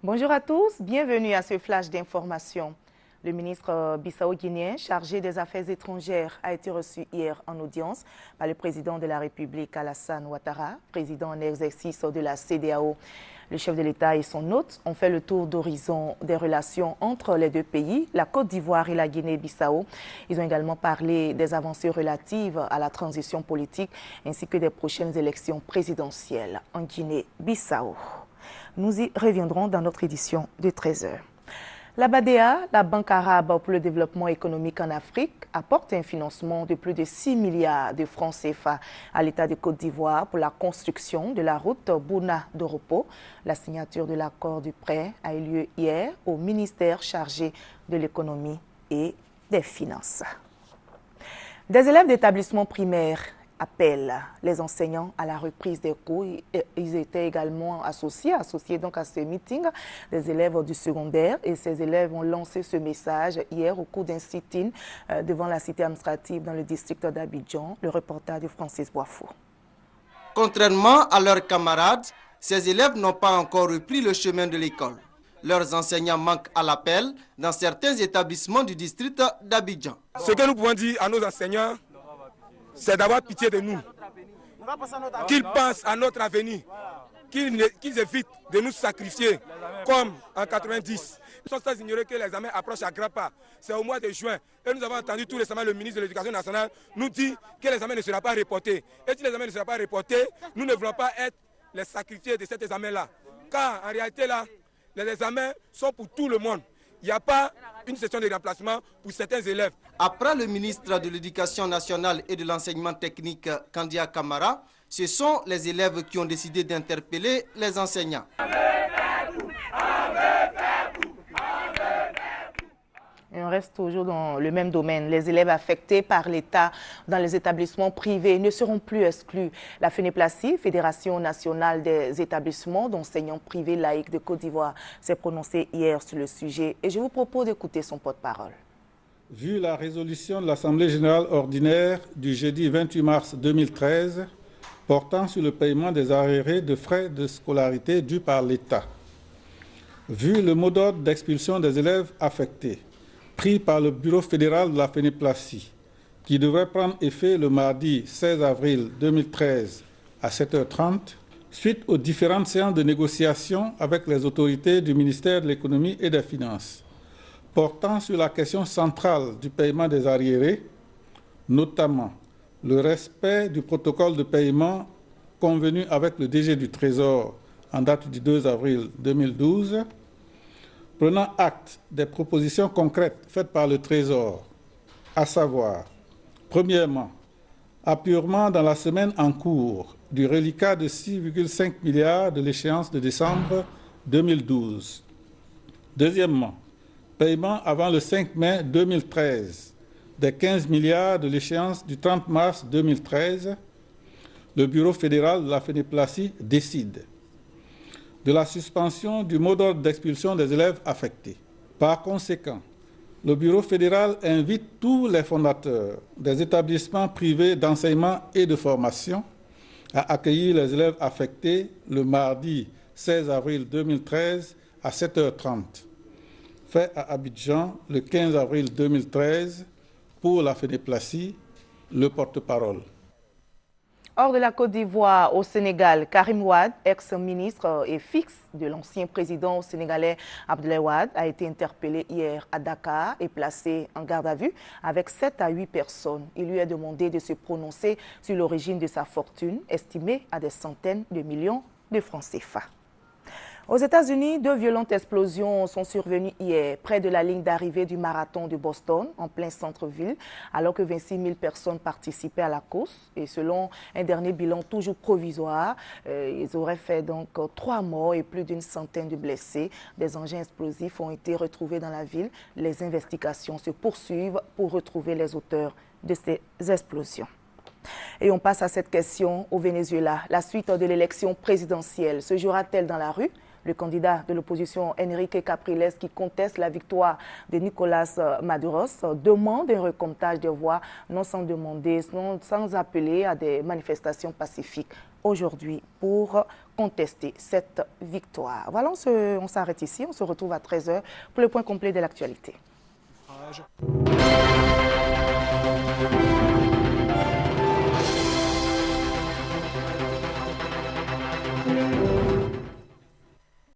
Bonjour à tous, bienvenue à ce flash d'information. Le ministre bissau-guinéen chargé des Affaires étrangères a été reçu hier en audience par le président de la République Alassane Ouattara, président en exercice de la CEDEAO. Le chef de l'État et son hôte ont fait le tour d'horizon des relations entre les deux pays, la Côte d'Ivoire et la Guinée-Bissau. Ils ont également parlé des avancées relatives à la transition politique ainsi que des prochaines élections présidentielles en Guinée-Bissau. Nous y reviendrons dans notre édition de 13h. La BADEA, la Banque arabe pour le développement économique en Afrique, apporte un financement de plus de 6 milliards de francs CFA à l'État de Côte d'Ivoire pour la construction de la route Bouna-Doropo. La signature de l'accord du prêt a eu lieu hier au ministère chargé de l'économie et des finances. Des élèves d'établissements primaires appellent les enseignants à la reprise des cours. Ils étaient également associés donc à ce meeting des élèves du secondaire et ces élèves ont lancé ce message hier au cours d'un sit-in devant la cité administrative dans le district d'Abidjan. Le reportage de Francis Boifou. Contrairement à leurs camarades, ces élèves n'ont pas encore repris le chemin de l'école. Leurs enseignants manquent à l'appel dans certains établissements du district d'Abidjan. Ce que nous pouvons dire à nos enseignants, c'est d'avoir pitié de nous, qu'ils pensent à notre avenir, qu'ils évitent de nous sacrifier comme en 90. Ils sont sans ignorer que l'examen approche à grands pas. C'est au mois de juin. Et nous avons entendu tout récemment le ministre de l'Éducation nationale nous dire que l'examen ne sera pas reporté. Et si l'examen ne sera pas reporté, nous ne voulons pas être les sacrifiés de cet examen-là. Car en réalité, là, les examens sont pour tout le monde. Il n'y a pas une session de remplacement pour certains élèves. Après le ministre de l'Éducation nationale et de l'enseignement technique, Kandia Kamara, ce sont les élèves qui ont décidé d'interpeller les enseignants. Et on reste toujours dans le même domaine. Les élèves affectés par l'État dans les établissements privés ne seront plus exclus. La FENEPLACI, Fédération nationale des établissements d'enseignants privés laïcs de Côte d'Ivoire, s'est prononcée hier sur le sujet et je vous propose d'écouter son porte-parole. Vu la résolution de l'Assemblée générale ordinaire du jeudi 28 mars 2013 portant sur le paiement des arriérés de frais de scolarité dus par l'État, vu le mot d'ordre d'expulsion des élèves affectés, pris par le bureau fédéral de la FENEPLACI, qui devrait prendre effet le mardi 16 avril 2013 à 7h30, suite aux différentes séances de négociation avec les autorités du ministère de l'Économie et des Finances, portant sur la question centrale du paiement des arriérés, notamment le respect du protocole de paiement convenu avec le DG du Trésor en date du 2 avril 2012, prenant acte des propositions concrètes faites par le Trésor, à savoir, premièrement, apurement dans la semaine en cours du reliquat de 6,5 milliards de l'échéance de décembre 2012. Deuxièmement, paiement avant le 5 mai 2013 des 15 milliards de l'échéance du 30 mars 2013. Le bureau fédéral de la FENEPLACI décide de la suspension du mot d'ordre d'expulsion des élèves affectés. Par conséquent, le Bureau fédéral invite tous les fondateurs des établissements privés d'enseignement et de formation à accueillir les élèves affectés le mardi 16 avril 2013 à 7h30, fait à Abidjan le 15 avril 2013 pour la FENEPLACI, le porte-parole. Hors de la Côte d'Ivoire, au Sénégal, Karim Wade, ex-ministre et fixe de l'ancien président sénégalais Abdoulaye Wade, a été interpellé hier à Dakar et placé en garde à vue avec 7 à 8 personnes. Il lui est demandé de se prononcer sur l'origine de sa fortune, estimée à des centaines de millions de francs CFA. Aux États-Unis, 2 violentes explosions sont survenues hier près de la ligne d'arrivée du marathon de Boston, en plein centre-ville, alors que 26 000 personnes participaient à la course. Et selon un dernier bilan toujours provisoire, ils auraient fait donc 3 morts et plus d'une centaine de blessés. Des engins explosifs ont été retrouvés dans la ville. Les investigations se poursuivent pour retrouver les auteurs de ces explosions. Et on passe à cette question au Venezuela. La suite de l'élection présidentielle se jouera-t-elle dans la rue? Le candidat de l'opposition Enrique Capriles, qui conteste la victoire de Nicolás Maduro, demande un recomptage des voix, non sans demander, sans appeler à des manifestations pacifiques aujourd'hui pour contester cette victoire. Voilà, on s'arrête ici. On se retrouve à 13h pour le point complet de l'actualité.